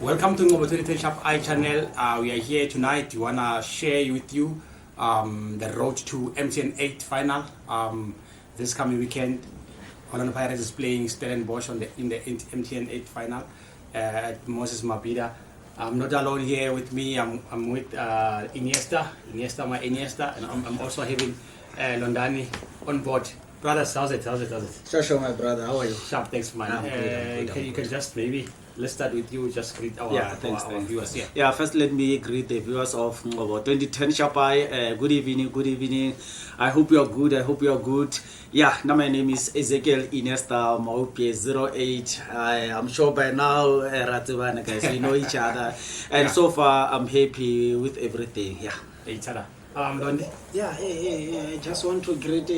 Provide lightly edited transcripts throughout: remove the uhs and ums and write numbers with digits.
Welcome to Ngobo 23 Sharp Eye channel. We are here tonight. We want to share with you the road to MTN 8 final. This coming weekend, Orlando Pirates is playing Stellenbosch in the MTN 8 final at Moses Mabhida. I'm not alone here with me. I'm with Iniesta, my Iniesta, and I'm also having Londani on board. Brothers, how's it? Sure, my brother. How are you? Sharp, thanks, man. You can just maybe, let's start with you. Just greet our viewers here. Yeah, first let me greet the viewers of Ngobo 2010 Sharp Eye. Good evening. I hope you are good. Yeah, now my name is Ezekiel Iniesta Maupie 08. I'm sure by now, Ratibana guys, we know each other. And so far, I'm happy with everything. Yeah. Each other. Yeah. I just want to greet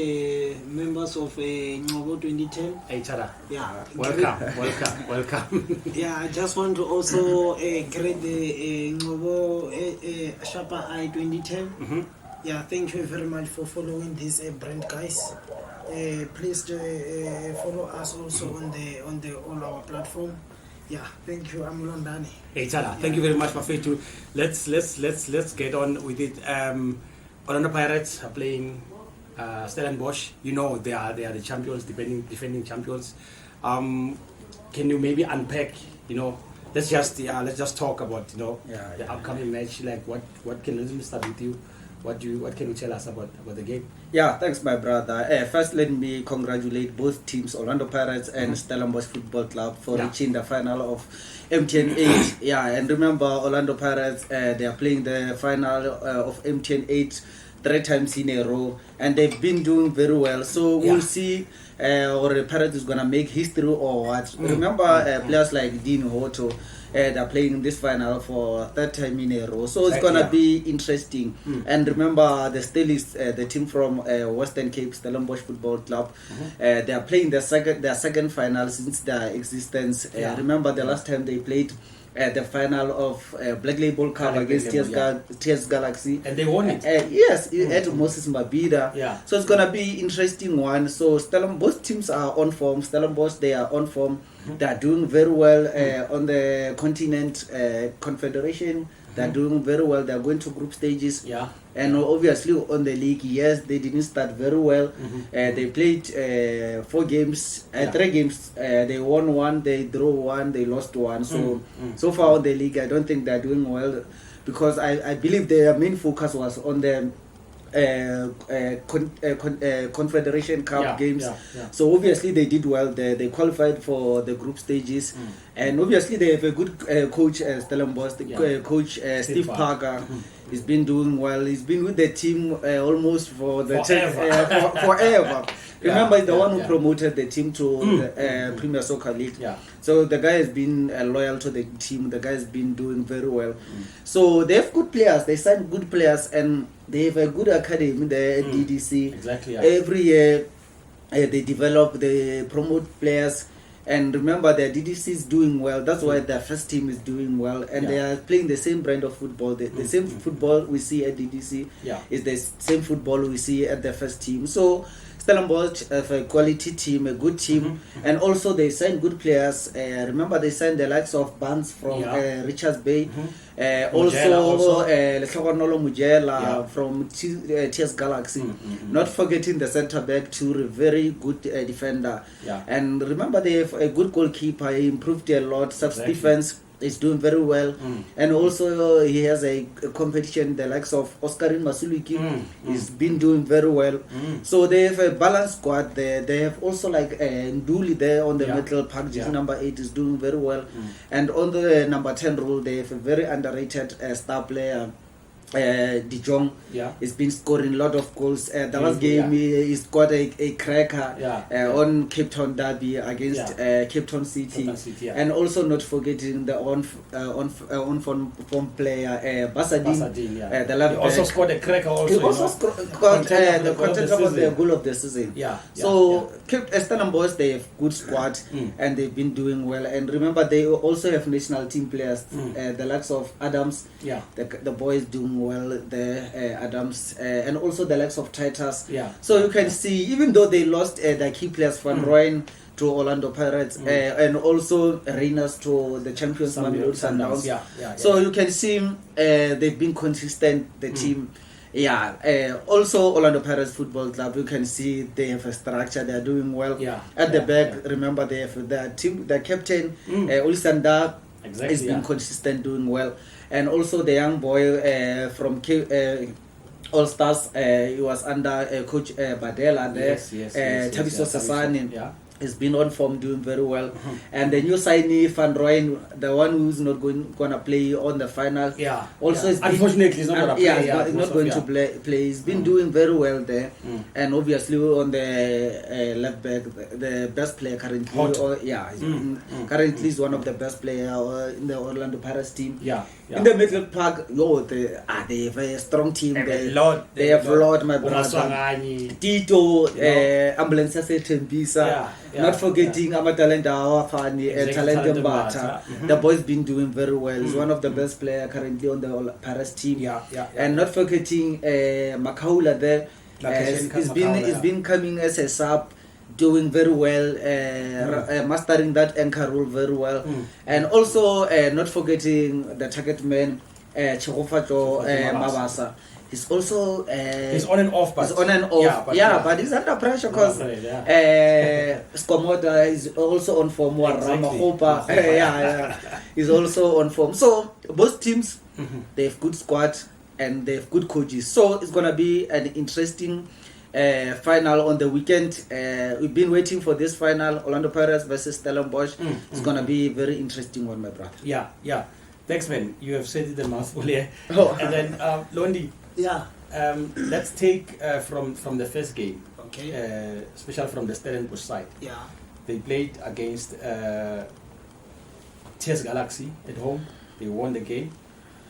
members of Ngobo 2010. Each other. Yeah. Welcome. Yeah, I just want to also greet the Ngobo Sharp Eye 2010. Mm-hmm. Yeah, thank you very much for following this brand, guys. Please follow us also on the all our platform. Yeah, thank you. I'm Londani. Thank you very much, Mafetu. Let's get on with it. Orlando Pirates are playing Stellenbosch. You know they are the champions, defending champions. Can you maybe unpack? Let's just talk about the upcoming match. Like what can we start with you? What can you tell us about the game? Yeah, thanks, my brother. First, let me congratulate both teams, Orlando Pirates and Stellenbosch Football Club, for reaching the final of MTN 8. Yeah, and remember, Orlando Pirates, they are playing the final of MTN 8 3 times in a row, and they've been doing very well. So we'll see or the Pirates is going to make history or what. Remember, players like Dean Hoto, they're playing this final for 3rd time in a row, so it's gonna be interesting. And remember, the Stellies, the team from Western Cape, Stellenbosch Football Club, they are playing their second final since their existence. Remember the last time they played the final of Black Label Cup against TS Galaxy, and they won it. Yes, at Moses Mabhida. Yeah. So it's gonna be interesting one. So both teams are on form. Stellenbosch, they are on form. They are doing very well on the continent confederation. They are doing very well. They are going to group stages. Yeah. And obviously on the league, yes, they didn't start very well. They played 4 games, 3 games. They won 1, they drew 1, they lost 1. So far on the league, I don't think they are doing well, because I believe their main focus was on the Confederation Cup games. So obviously they did well. They qualified for the group stages, and obviously they have a good coach, Stellenbosch. Coach Steve Parker. He's been doing well. He's been with the team almost for forever. Remember, he's the one who promoted the team to the Premier Soccer League. So the guy has been loyal to the team. The guy has been doing very well. So they have good players. They signed good players, and they have a good academy, the DDC. Exactly. Every year they develop, they promote players. And remember, their DDC is doing well. That's why their first team is doing well. And they are playing the same brand of football. The same football we see at DDC is the same football we see at the first team. So Stellenbosch have a quality team, a good team. And also they signed good players. Remember, they signed the likes of Barnes from Richards Bay. Also Lehlogonolo Mujela from TS Galaxy. Not forgetting the centre back, too, a very good defender. And remember, they have a good goalkeeper. He improved a lot. Defense is doing very well. And also he has a competition, the likes of Oscarin Masuliki. He's been doing very well. So they have a balanced squad there. They have also like Nduli there on the middle park. Number 8 is doing very well. And on the number 10 role, they have a very underrated star player, De Jong. He's been scoring a lot of goals. The last game he scored a cracker on Cape Town Derby against Cape Town City. And also not forgetting the on form player Basadine. He also scored a cracker also. He also scored the contender of the goal of the season. So Stellenbosch, they have good squad and they've been doing well. And remember, they also have national team players, the likes of Adams. The boys doing well there, Adams, and also the likes of Titus. Yeah. So you can see, even though they lost their key players, Van Rooyen to Orlando Pirates, and also Rangers to the champions Mamelodi Sundowns. So you can see they've been consistent, the team. Also Orlando Pirates Football Club, you can see they have a structure, they are doing well. At the back, remember they have their team, their captain, Ulisanda has been consistent, doing well. And also the young boy from All Stars, he was under Coach Badela there, Tabiso Sasani. Has been on form, doing very well. And the new signee Van Rooyen, the one who's not gonna play on the final, also unfortunately he's not gonna play. He's not going to play. He's been doing very well there, and obviously on the left back, the best player currently. Currently is one of the best players in the Orlando Pirates team. In the middle park, they have a strong team. They have Lord, my brother, Tito, Ambulance Tempisa. Not forgetting Amatalent Awafani, Talent Mbata. The boy's been doing very well. He's one of the best players currently on the Paris team. And not forgetting Makaula there. He's been coming as a sub, doing very well, mastering that anchor role very well. And also not forgetting the target man, Chirofato Mabasa. He's also he's on and off, but but he's under pressure because Skomoda is also on form. Ramahopa, he's also on form. So both teams, they have good squad and they have good coaches. So it's gonna be an interesting final on the weekend. We've been waiting for this final, Orlando Pirates versus Stellenbosch. It's gonna be a very interesting one, my brother. Thanks, man. You have said it a mouthful here. And then Londi. Let's take from the first game, especially from the Stellenbosch side. They played against TS Galaxy at home. They won the game.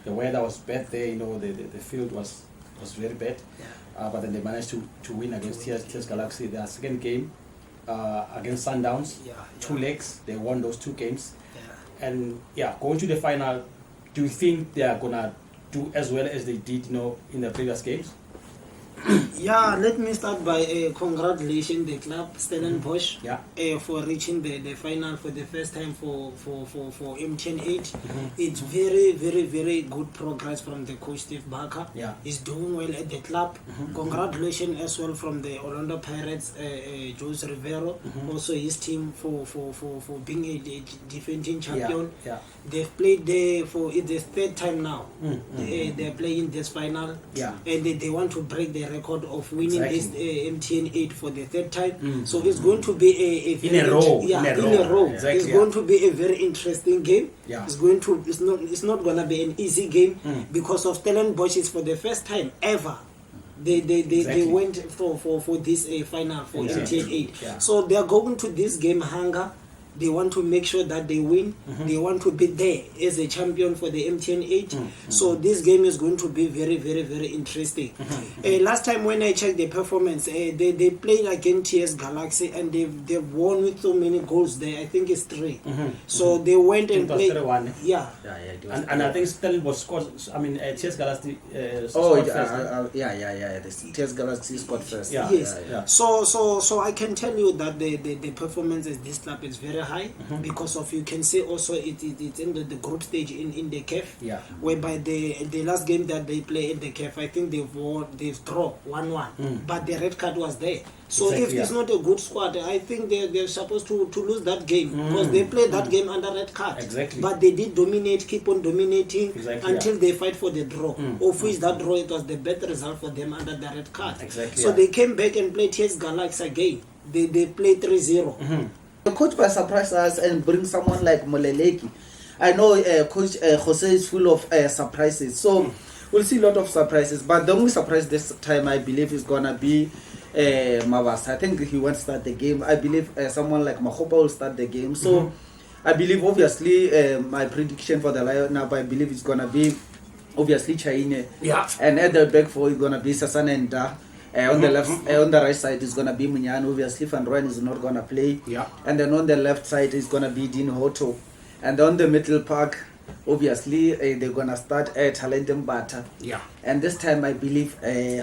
The weather was bad there, the field was very bad. But then they managed to win against TS Galaxy. Their second game against Sundowns, 2 legs. They won those 2 games. And going to the final, do you think they are gonna do as well as they did, in the previous games? Let me start by congratulating the club Stellenbosch for reaching the final for the first time for MTN 8. It's very, very, very good progress from the coach Steve Barker. He's doing well at the club. Congratulations as well from the Orlando Pirates, Jose Rivero, also his team for being a defending champion. They've played there for the 3rd time now. They're playing this final, and they want to break the record of winning this MTN 8 for the 3rd time. So it's going to be a in a row. It's going to be a very interesting game. It's not gonna be an easy game because of Stellenbosch is for the first time ever. They went for this final for MTN 8. So they are going to this game hunger. They want to make sure that they win. They want to be there as a champion for the MTN 8. So this game is going to be very, very, very interesting. Last time when I checked the performance, they played against TS Galaxy and they've won with so many goals there. I think it's 3. So they went and played. And I think Stellenbosch scored. TS Galaxy scored first. TS Galaxy scored first. So I can tell you that the performance at this club is very high because of, you can say also it's in the group stage in the CAF, whereby the last game that they play in the CAF, I think they've drawn 1-1, but the red card was there. So if it's not a good squad, I think they're supposed to lose that game because they played that game under red card. But they did dominate, keep on dominating until they fight for the draw. Of which that draw, it was the better result for them under the red card. So they came back and played TS Galaxy again. They played 3-0. The coach might surprise us and bring someone like Moleleki. I know Coach Jose is full of surprises, so we'll see a lot of surprises. But the only surprise this time, I believe, is gonna be Mavas. I think he won't start the game. I believe someone like Mahopa will start the game. So I believe, obviously, my prediction for the lineup, I believe it's gonna be obviously Chaine. And at the back four, it's gonna be Sasana and Da. On the left, on the right side is gonna be Munyan. Obviously, Van Rooyen is not gonna play. And then on the left side is gonna be Dean Hoto. And on the middle park, obviously, they're gonna start Talent Mbata. And this time, I believe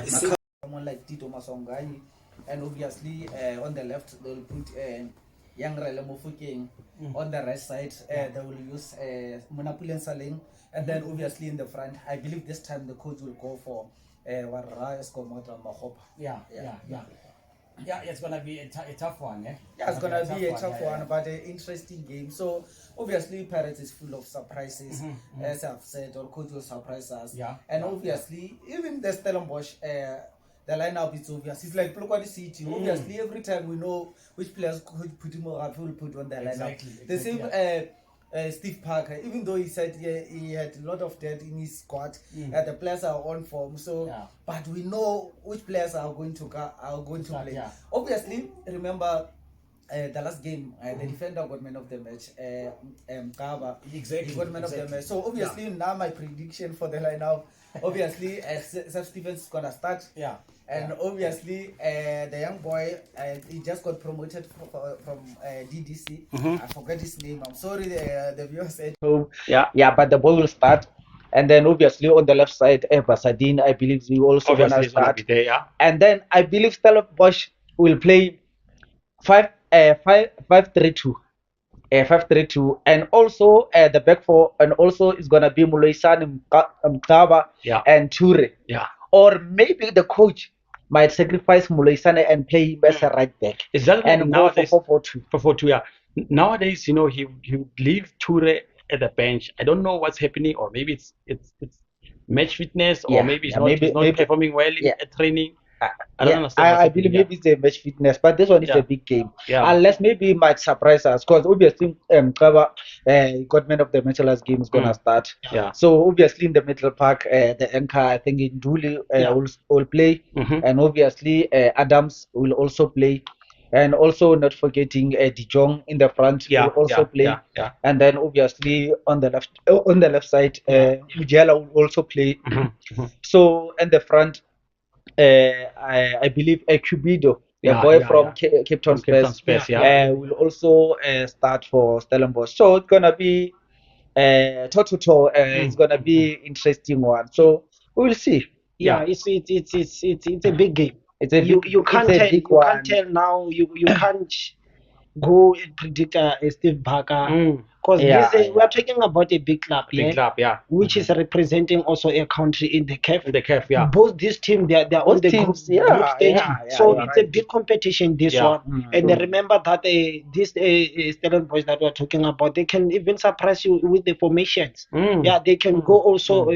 someone like Tito Masongani. And obviously, on the left, they'll put Young Rele Mofokeng. On the right side, they will use Monapulen Saling, and then obviously in the front, I believe this time the coach will go for Warra Eskomota Mahopa. Yeah, it's gonna be a tough one, eh? Yeah, it's gonna be a tough one, but an interesting game. So obviously, Pirates is full of surprises, as I've said. Our coach will surprise us. Yeah. And obviously, even the Stellenbosch, the lineup is obvious. It's like Blokwadi City. Obviously, every time we know which players could put him up, who will put on the lineup. The same. Steve Parker, even though he said he had a lot of debt in his squad, the players are on form. So, but we know which players are going to play. Yeah. Obviously, remember the last game, the defender got man of the match. Kaba, Exactly. he got man of the match. So obviously now my prediction for the lineup, obviously Seth Stevens is gonna start. Yeah. And obviously, the young boy, he just got promoted from DDC. I forget his name. I'm sorry, the viewer said. So, yeah, but the ball will start. And then obviously on the left side, Basadine, I believe he also going to start. There, yeah. And then I believe Stellenbosch will play 5-3-2. 5-3-2, and also the back four, and also it's gonna be Muloisane Mkaba and Ture. Yeah. Or maybe the coach might sacrifice Muloisane and play him as a right back. Exactly. And go for 4-4-2. 4-4-2, yeah. Nowadays, he would leave Ture at the bench. I don't know what's happening, or maybe it's match fitness, or maybe he's not performing well at training. I don't understand. I believe maybe it's a match fitness, but this one is a big game. Yeah. Unless maybe he might surprise us, because obviously Kaba got man of the match last game is gonna start. Yeah. So obviously in the middle park, the anchor I think in Dooley will play, and obviously Adams will also play, and also not forgetting De Jong in the front will also play. Yeah. And then obviously on the left side, Mujela will also play. So in the front. I believe Cubido, boy from Cape Town Spurs, will also start for Stellenbosch. So it's gonna be toe-to-toe. It's gonna be interesting one. So we will see. Yeah, it's a big game. You can't tell now. You can't go and predict Steve Parker. Because we are talking about a big club, which is representing also a country in the CAF. Both these teams, they are on the group stage. So it's a big competition, this one. And remember that these Stellenbosch that we're talking about, they can even surprise you with the formations. Yeah, they can go also,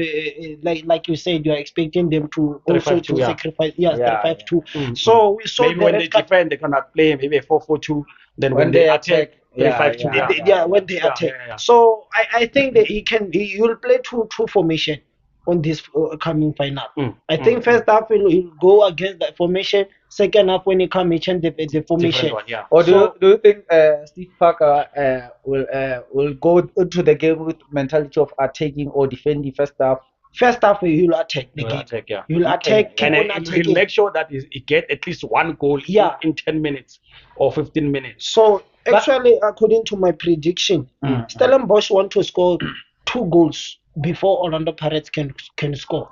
like you said, you are expecting them to also to sacrifice. 3-5-2. So we saw maybe when they defend, they cannot play maybe 4-4-2. Then when they attack. When they attack. So I think that he will play two formation on this coming final. I think first half he'll go against that formation. Second half when he come, he change the formation. Or do you think Steve Parker will go into the game with mentality of attacking or defending first half? First half he will attack the game. He will attack. And he'll make sure that he get at least one goal in 10 minutes or 15 minutes. So actually, according to my prediction, Stellenbosch want to score 2 goals before Orlando Pirates can score.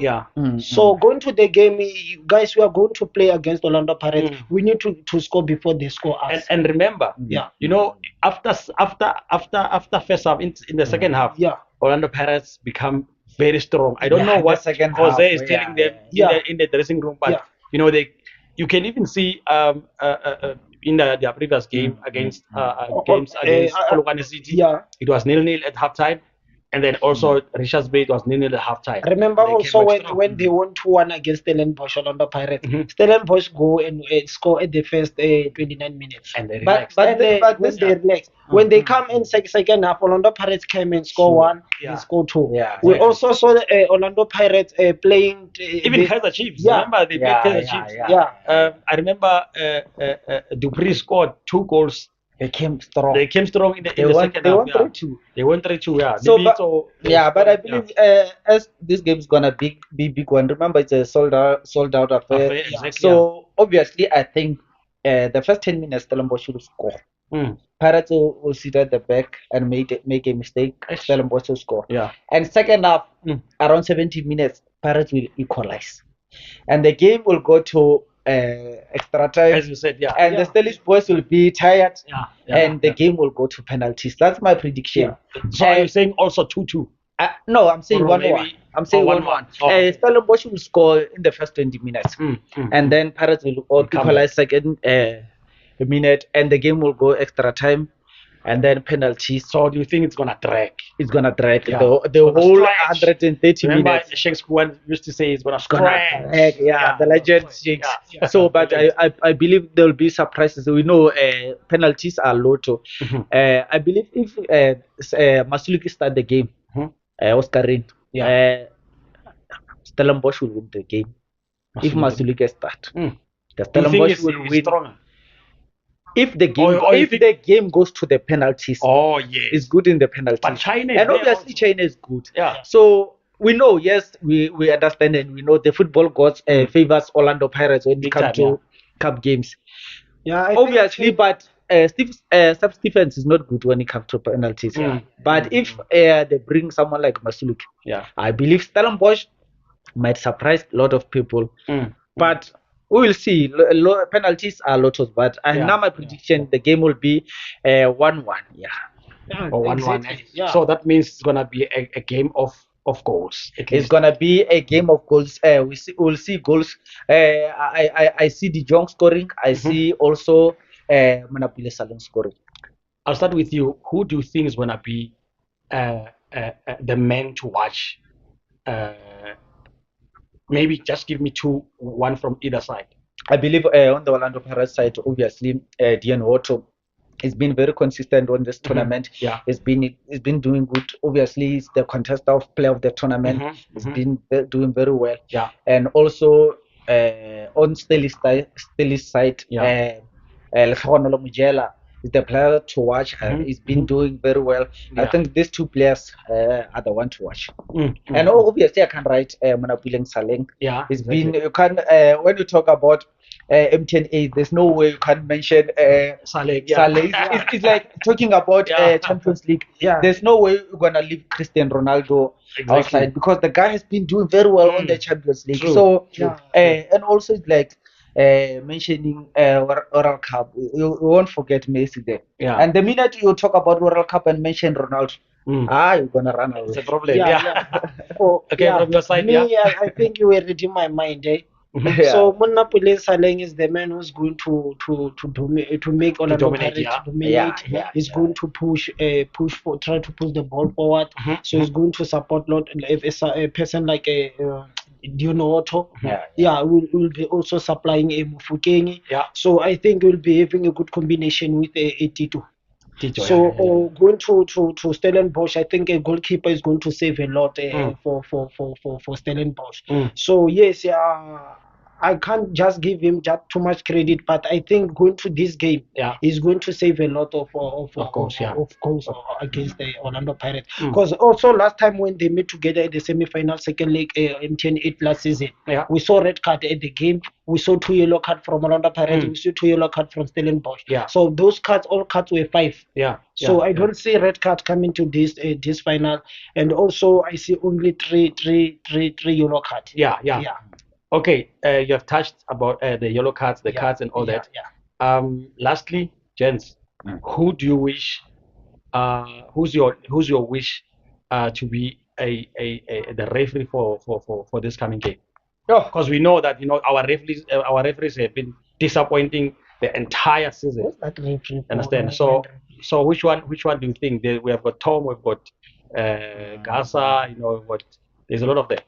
So going to the game, guys, we are going to play against Orlando Pirates. We need to score before they score us. And remember, after first half, in the second half, Orlando Pirates become very strong. I don't know what Jose is telling them in the dressing room, but you can even see in their previous game against Polokwane City, it was 0-0 at halftime. And then also Richards Bay was 0-0 at halftime. Remember also when they won 2-1 against Stellenbosch, Orlando Pirates. Stellenbosch go and score at the first 29 minutes. And they relax. But they relax. When they come in second half, Orlando Pirates came and score 1, they score 2. We also saw the Orlando Pirates playing. Even Kaizer Chiefs. Remember they played Kaizer Chiefs. I remember Dupree scored 2 goals. They came strong in the second half. They won 3-2. But I believe as this game is gonna be big one. Remember, it's a sold out affair. Exactly, so obviously, I think the first 10 minutes, Stellenbosch should score. Pirates will sit at the back and make a mistake. Stellenbosch will score. And second half, around 70 minutes, Pirates will equalize, and the game will go to extra time. As you said, yeah. And the Stellish boys will be tired, Yeah. and the game will go to penalties. That's my prediction. So are you saying also 2-2? No, I'm saying Or 1-1. maybe- I'm saying 1-1. 1-1. Oh, okay. Stellenbosch will score in the first 20 minutes, and then Pirates will come equalize second minute, and the game will go extra time, and then penalties. So do you think it's gonna drag? It's gonna drag Yeah. the It's gonna whole stretch. 130 Remember, minutes. Shakespeare used to say it's gonna Gonna stretch. drag, the legend shakes. Yeah. So, but I believe there will be surprises. We know penalties are low too. I believe if Masuluki start the game, Oscar Rin, Stellenbosch will win the game. If Masuluki start, the Do you think Stellenbosch it's will win. stronger? If the game, Or you if think- the game goes to the penalties, Oh yes. it's good in the penalties. But China is and there obviously also. China is good. Yeah. So we know, yes, we understand and we know the football gods favors Orlando Pirates when it Big comes time, to cup games. Yeah, I Obviously, think, but Sub Stephens is not good when it comes to penalties. But if they bring someone like Masuluki, I believe Stellenbosch might surprise a lot of people. But we will see. Penalties are lots, but now my prediction, the game will be 1-1. Or 1-1. exactly, yeah. So that means it's gonna be a game of goals. At It's least. gonna be a game of goals. We'll see goals. I see De Jong scoring. I see also Manapule Saleng scoring. I'll start with you. Who do you think is gonna be the man to watch? Maybe just give me one from either side. I believe on the Orlando Pirates side, obviously, Dian Otto has been very consistent on this tournament. He's been doing good. Obviously, he's the contestant of player of the tournament. He's been doing very well. And also on Stelli's side, Lekgono Mujela is the player to watch. He's been doing very well. I think these two players are the one to watch. And obviously, I can write Manapule Saleng. It's been you can when you talk about MTN8, there's no way you can mention Saleng. Saleng. It's like talking about Champions League. There's no way you're gonna leave Cristiano Ronaldo outside because the guy has been doing very well on the Champions League. So and also it's like mentioning World Cup, you won't forget Messi there. And the minute you talk about World Cup and mention Ronaldo, you're gonna run away. It's a problem. Okay, from your side, me, I think you were reading my mind. So Manapule Saleng is the man who's going to make Orlando Pirates dominate. He's going to push try to push the ball forward. So he's going to support a person like Diono Otto. Will be also supplying a Mufukeng. So I think we'll be having a good combination with a Tito. So going to Stellenbosch, I think a goalkeeper is going to save a lot for Stellenbosch. So yes, I can't just give him just too much credit, but I think going to this game, he's going to save a lot of goals against the Orlando Pirates. Because also last time when they met together at the semi-final second leg MTN8 last season, we saw red card at the game. We saw 2 yellow cards from Orlando Pirates. We saw 2 yellow cards from Stellenbosch. So those cards, all cards were 5. So I don't see red card coming to this final. And also I see only three yellow cards. Okay, you have touched about the yellow cards, the cards, and all that. Lastly, gents, who do you wish? Who's your wish to be the referee for this coming game? Because we know that our referees have been disappointing the entire season. What's that referee? Understand? So which one do you think? We have got Tom, we've got Gaza. There's a lot of them.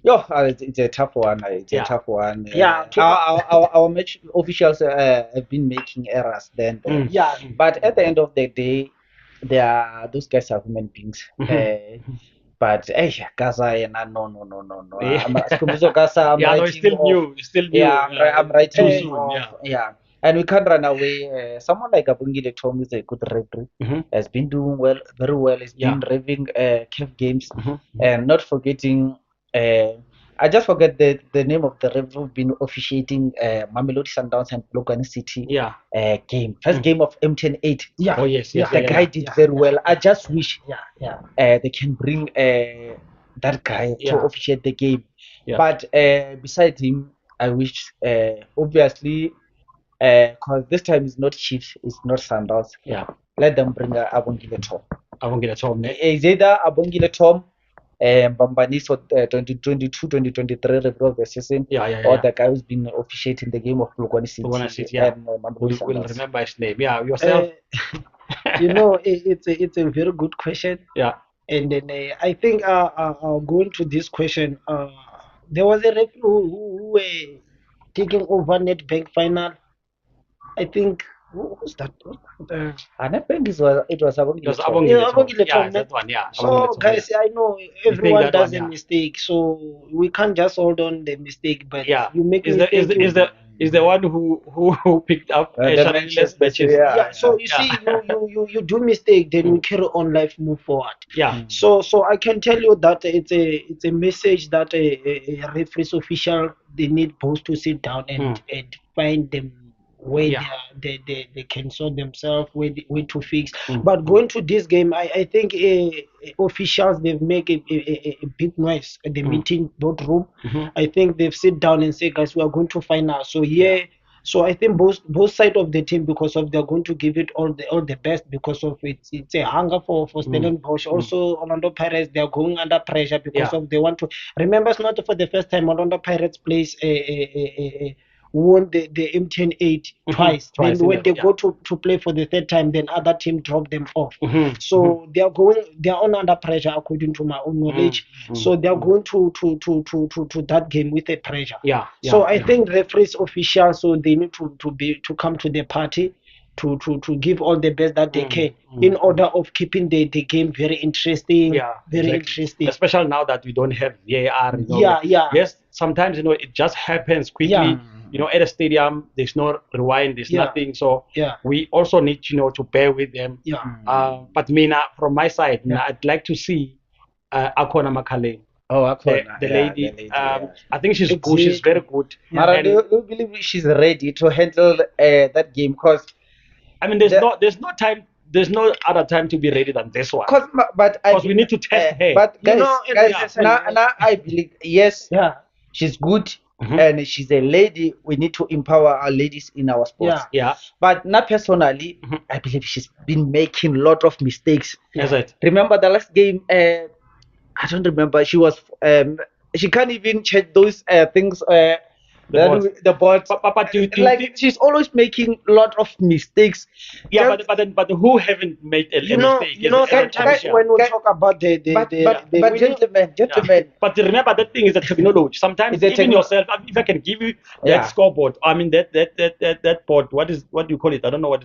It's a tough one. It's a tough one. Our match officials have been making errors then. But at the end of the day, those guys are human beings. But Gaza, no. Gaza, it's still new. I'm writing. And we can't run away. Someone like Abungile Tom is a good referee. Has been doing very well. He's been revving CAF games, and not forgetting. I just forget the name of the referee who's been officiating Mamelodi Sundowns and Polokwane City game. First game of MTN8. The guy did very well. I just wish they can bring that guy to officiate the game. But besides him, I wish, obviously, because this time is not Chiefs, it's not Sundowns. Yeah. Let them bring Abongile Tom. Abongile Tom. It's either Abongile Tom, Bambaniso 2022-2023 review of the season, or the guy who's been officiating the game of Polokwane City. And we'll remember his name. Yeah, yourself. It's a very good question. Yeah. And then I think going to this question, there was a referee who were taking over Nedbank final. I think who's that? Nedbank it was Abongile Tom. That one, yeah. So guys, I know everyone does a mistake, so we can't just hold on the mistake. But you make mistake. Is the one who picked up matches. Yeah. So you see, you do mistake, then you carry on life, move forward. Yeah. So I can tell you that it's a message that a referees official, they need both to sit down and find them where they can sort themselves, where to fix. But going to this game, I think officials, they've made a big noise at the meeting boardroom. I think they've sit down and say, guys, we are going to final. So so I think both sides of the team, because of they're going to give it all the best, because of it's a hunger for Stellenbosch. Also Orlando Pirates, they are going under pressure because of they want to. Remember, it's not for the first time Orlando Pirates plays won the MTN 8 twice. Then when they go to play for the third time, then other team drop them off. So they are on under pressure, according to my own knowledge. So they are going to that game with a pressure. So I think referees, officials, so they need to come to the party to give all the best that they can in order of keeping the game very interesting. Interesting. Especially now that we don't have VAR. Yes, sometimes it just happens quickly. At a stadium, there's no rewind, there's nothing. So we also need, to bear with them. But Mina, from my side, I'd like to see Akona Makale. Oh, Akona. The lady. I think she's good. She's very good. Mara, do you believe she's ready to handle that game? Because I mean, there's no time. There's no other time to be ready than this one. Because we need to test her. But guys, now I believe she's good. And she's a lady. We need to empower our ladies in our sports. But now personally, I believe she's been making a lot of mistakes. Remember the last game? I don't remember. She was. She can't even check those things. The board. But do you like she's always making a lot of mistakes. But who haven't made a mistake? Sometimes when we talk about but gentlemen. But remember, that thing is a technology. Sometimes even yourself, if I can give you that scoreboard, I mean that board. What do you call it? I don't know what.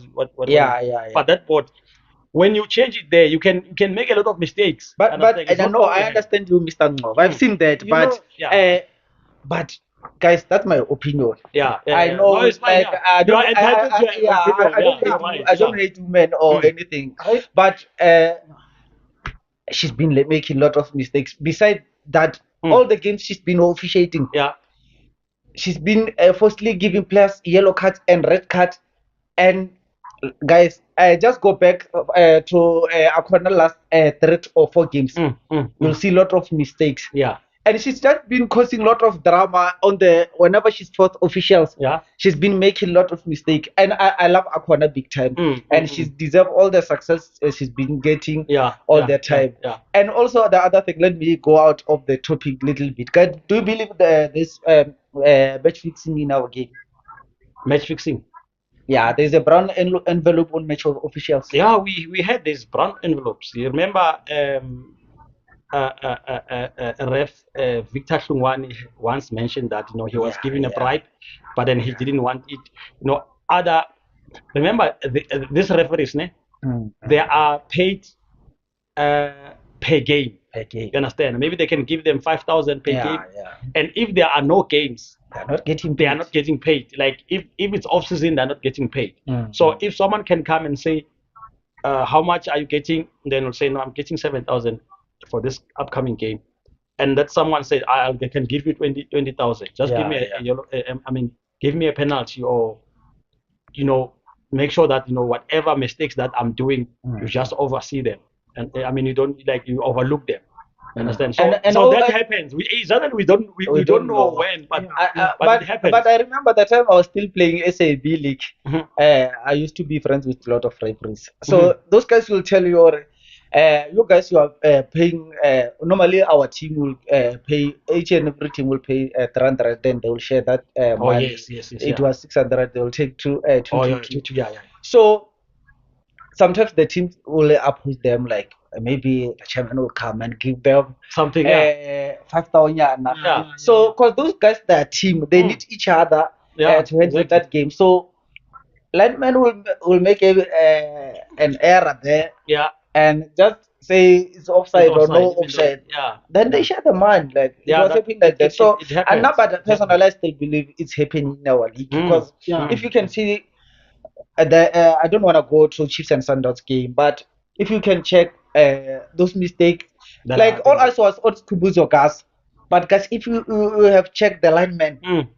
But that board, when you change it there, you can make a lot of mistakes. But I don't know. I understand you, Mr. Ngov. I've seen that, but guys, that's my opinion. I know. No, it's fine, I don't hate women or anything, but she's been making a lot of mistakes. Besides that, all the games she's been officiating, she's been falsely giving players yellow cards and red cards. And guys, just go back to Akona last 3 or 4 games. You'll see a lot of mistakes. And she's just been causing a lot of drama whenever she's fought officials. She's been making a lot of mistakes. And I love Akona big time. And she's deserved all the success she's been getting all the time. And also the other thing, let me go out of the topic a little bit. Guys, do you believe this match fixing in our game? Match fixing? Yeah, there's a brown envelope on match of officials. Yeah, we had these brown envelopes. You remember ref Victor Hlungwane once mentioned that he was given a bribe, but then he didn't want it. Remember these referees, they are paid per game. You understand? Maybe they can give them 5,000 per game, and if there are no games, they are not getting paid. Like if it's off season, they're not getting paid. So if someone can come and say, how much are you getting? Then we'll say, no, I'm getting 7,000 for this upcoming game. And that someone said, they can give you 20,000. Just give me give me a penalty, or make sure that whatever mistakes that I'm doing, you just oversee them. And you don't you overlook them. Understand? So, And so all that I- happens. It's not that we don't We don't don't know know. when, but but it happens. but I remember the time I was still playing SAB League. Mhm. I used to be friends with a lot of referees. So those guys will tell you, or you guys, you are paying. Normally, our team will pay. Each and every team will pay 300. Then they will share that Oh money. yes. It Yeah. was 600. They will take two. Oh yeah, 222. yeah. So sometimes the teams will approach them like maybe the chairman will come and give them Something. Yeah. 5,000. Yeah. So because those guys, their team, they need each other Yeah. to handle Exactly. that game. So lineman will make an error there Yeah. and just say it's offside or no even though- offside. Yeah. Then they share the mind like it Yeah, was that- happening like that. So it happens. and now, but It personally, I still believe it's happening in our league because Yeah. if you can see I don't want to go to Chiefs and Sundowns game, but if you can check those mistakes, That like all I happens. saw was on Kubuzo gas. But guys, if you have checked the lineman, Mm.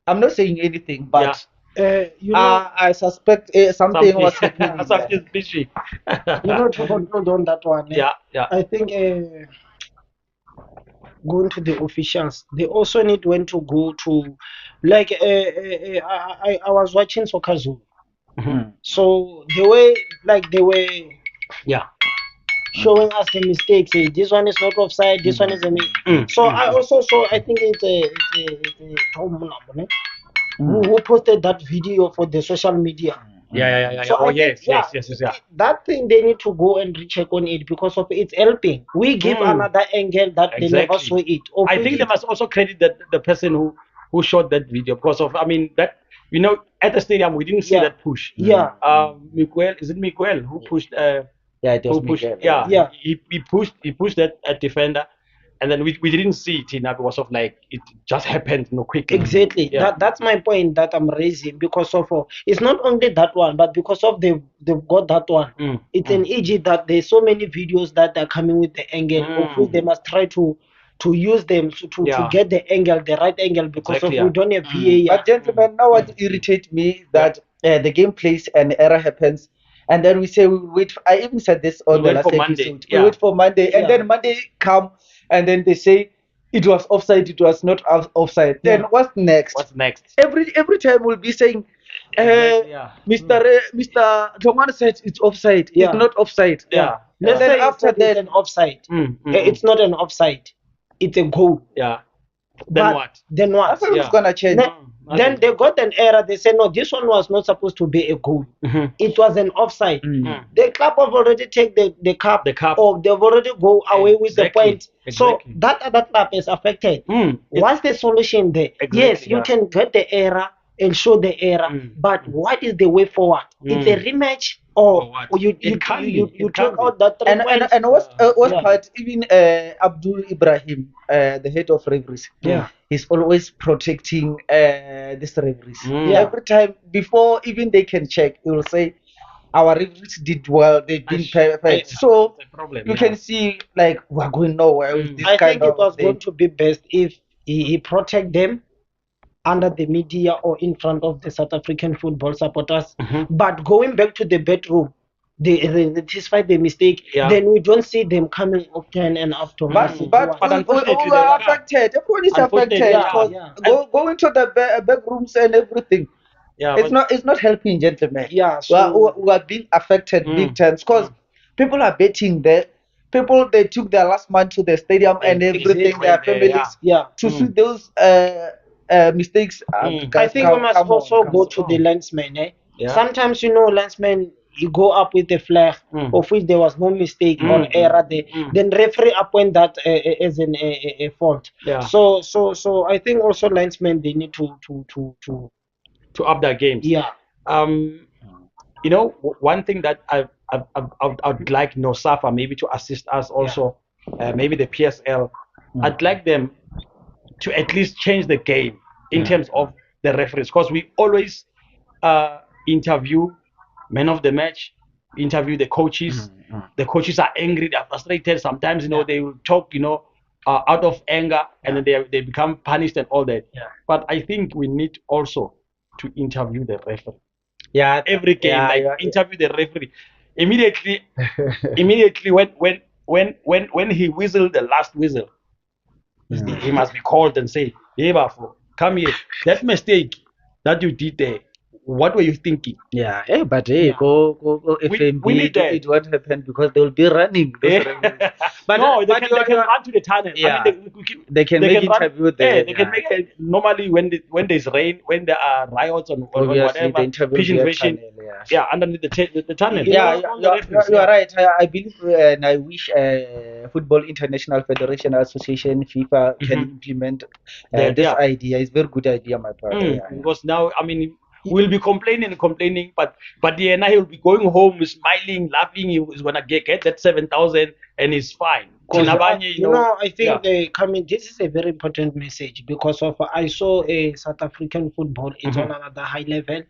I'm not saying anything, but You know, I suspect something was happening. there. Something fishy. you know, to conclude on that one. Yeah. Yeah. I think going to the officials, they also need when to go to, like, I was watching Soccer Zone. Mm. So the way, like, they were Yeah. showing us the mistakes. This one is not offside. This one is a. So I also saw. I think it's a Tom Munabo, who posted that video for the social media. Yeah. So Oh I think, yes. that thing they need to go and recheck on it because of it's helping. We give another angle that they never saw Exactly. it. Of I which think they it- must also credit the person who shot that video because of that at the stadium we didn't see Yeah. that push. Yeah. Miguel, is it Miguel who pushed? Yeah, it was Who pushed? Miguel. Yeah. He pushed that defender, and then we didn't see it enough because of like it just happened quickly. Exactly. Yeah. That's my point that I'm raising because of it's not only that one, but because of they've got that one. It's an Egypt that there's so many videos that are coming with the angle of which they must try to use them to get the angle, the right angle, because Exactly, of we don't have VAR. But gentlemen, now what irritates me is that the game plays and error happens, and then we say we wait. I even said this on We the wait last for episode. Monday. We wait for Monday, and Yeah. then Monday come, and then they say it was offside. It was not offside. Then what's next? What's next? Every time we'll be saying, Exactly, yeah. Mr. Tongan said it's offside. Yeah. It's not offside. Yeah. Let's Then say after it's that- an offside. Mm-hmm. It's not an offside. It's a goal. Yeah. Then But what? Then what? Nothing's Yeah. gonna change. Then they got an error. They said no, this one was not supposed to be a goal. Mhm. It was an offside. Mm. The club have already take the cup, The cup. or they've already go away with the Exactly. point. Exactly. So that other club is affected. It's- What's the solution there? Exactly, Yes, you yeah. can get the error and show the error, but what is the way forward? It's a rematch, or what? you It can't be. you It take can't be. out that three And points. what's Yeah. part, even Abdul Ibrahim, the head of referees, Yeah. he's always protecting these referees. Yeah. Every time before even they can check, he will say our referees did well, they've been perfect. So That's the problem. you can see like we're going nowhere with this I kind think it of was thing. going to be best if he protect them under the media or in front of the South African football supporters. But going back to the bedroom, they rectify the mistake. Yeah. Then we don't see them coming often and often. But unfortunately, we they are can't. affected. Everyone is Unfortunately, affected. yeah. Because Yeah. go into the back rooms and everything. Yeah, It's not helping, gentlemen. Yeah, We are being affected big time because people are betting there. People they took their last man to the stadium and everything. Exactly. Their families yeah. to see those mistakes. I Guys, think we must come on, also come go on. to the linesmen. Yeah. Sometimes, linesmen, you go up with the flag of which there was no mistake or error there. Then referee appoint that as a fault. Yeah. So I think also linesmen, they need to to up their games. yeah. One thing that I'd like NOSAFA maybe to assist us also, maybe the PSL. I'd like them to at least change the game in terms of the referees, because we always interview men of the match, interview the coaches. The coaches are angry, they're frustrated. Sometimes they will talk out of anger, and then they become punished and all that. Yeah. But I think we need also to interview the referee. Yeah, Every game, yeah, like yeah. interview the referee immediately. Immediately when when he whistled the last whistle, he must be called and say, "Hey, Bafo, come here. That mistake that you did there, what were you thinking?" Yeah, but hey, Yeah. go FMB, we need that. it won't happen because they will be running. Those referees. But no, they but can, they can run to the tunnel. Yeah. I mean, they can make interview there. They can make normally when there's rain, when there are riots or Obviously, whatever, the interview pigeon will be a fishing, tunnel, yeah. underneath the tunnel. Yeah, on you the are, referees, you are yeah. right. I believe and I wish Football International Federation Association FIFA can implement this idea. It's a very good idea, my brother. Yeah. Because now, I mean, we'll be complaining, but the NI will be going home, smiling, laughing. He's gonna get that 7,000, and he's fine. Tinabanye, I think this is a very important message because of I saw a South African football is on another high level.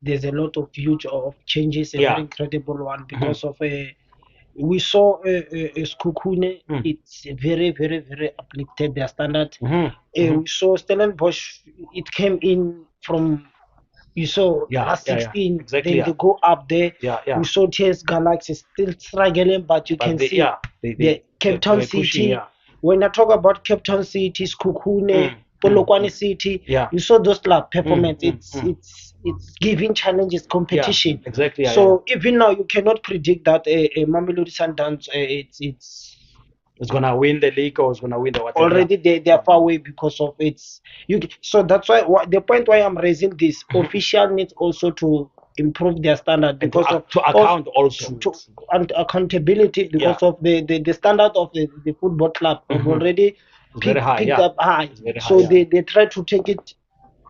There's a lot of huge of changes, a very incredible one because of we saw Skukune. It's very, very, very uplifted their standard. We saw Stellenbosch. It came in from. You saw last 16, exactly, they go up there. We saw TS Galaxy still struggling, but you can see the Cape Town City. Pushing, when I talk about Cape Town City, Skukune, Polokwane City, you saw those club performance. It's giving challenges, competition. Exactly. So even now, you cannot predict that a Mamelodi Sundowns it's gonna win the league or it's gonna win the whatever. Already they are far away because of its. So that's why the point why I'm raising this official needs also to improve their standard because to account also and accountability because of the standard of the football club already picked up high. So they try to take it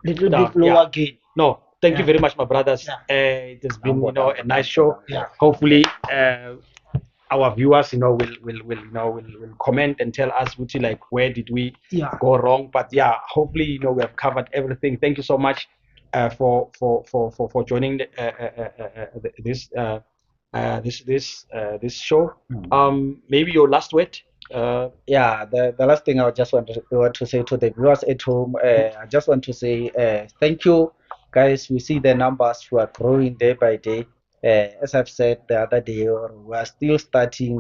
a little bit lower again. No, thank you very much, my brothers. It has been a nice show. Hopefully our viewers will comment and tell us where did we go wrong. But hopefully we have covered everything. Thank you so much for joining this show. Maybe your last word. The last thing I just want to say to the viewers at home, I just want to say thank you, guys. We see the numbers who are growing day by day. As I've said the other day, we're still starting,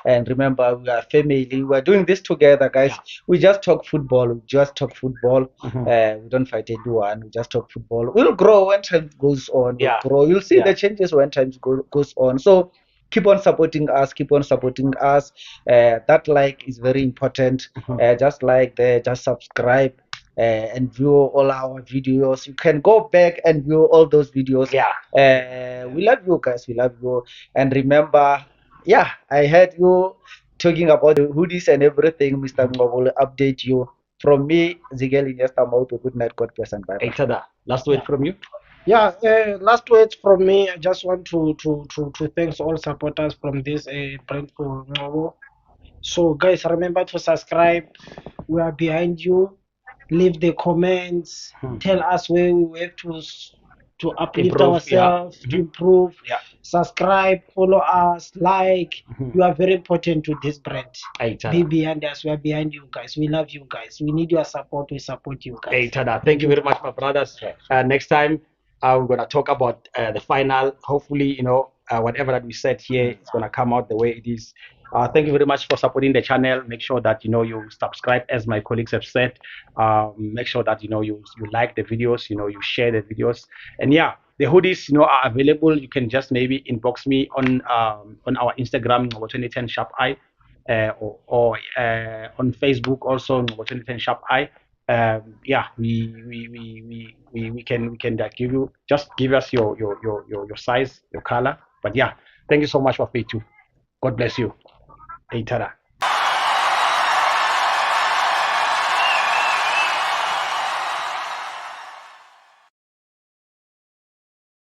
and remember, we are family. We're doing this together, guys. We just talk football. We don't fight anyone. We just talk football. We'll grow when time goes on. We'll grow. You'll see the changes when time goes on. So keep on supporting us. That like is very important. Just subscribe and view all our videos. You can go back and view all those videos. We love you guys. We love you. And remember, I heard you talking about the hoodies and everything. Mr. Ngo will update you. From me, Zigel Iniesta Mauto. Good night. God bless and bye. Last word from you. Last words from me. I just want to thank all supporters from this brand for Ngobo. So guys, remember to subscribe. We are behind you. Leave the comments. Tell us where we have to uplift ourselves, to improve. Subscribe, follow us, like. You are very important to this brand. Be behind us. We are behind you guys. We love you guys. We need your support. We support you guys. Thank you very much, my brothers. Next time we're gonna talk about the final. Hopefully, whatever that we said here is gonna come out the way it is. Thank you very much for supporting the channel. Make sure that you subscribe, as my colleagues have said. Make sure that you like the videos, you share the videos, and the hoodies are available. You can just maybe inbox me on our Instagram, 2010 Sharp Eye, or on Facebook also, 2010 Sharp Eye. We can give you, just give us your size, your color. But thank you so much for pay too. God bless you. Eitara.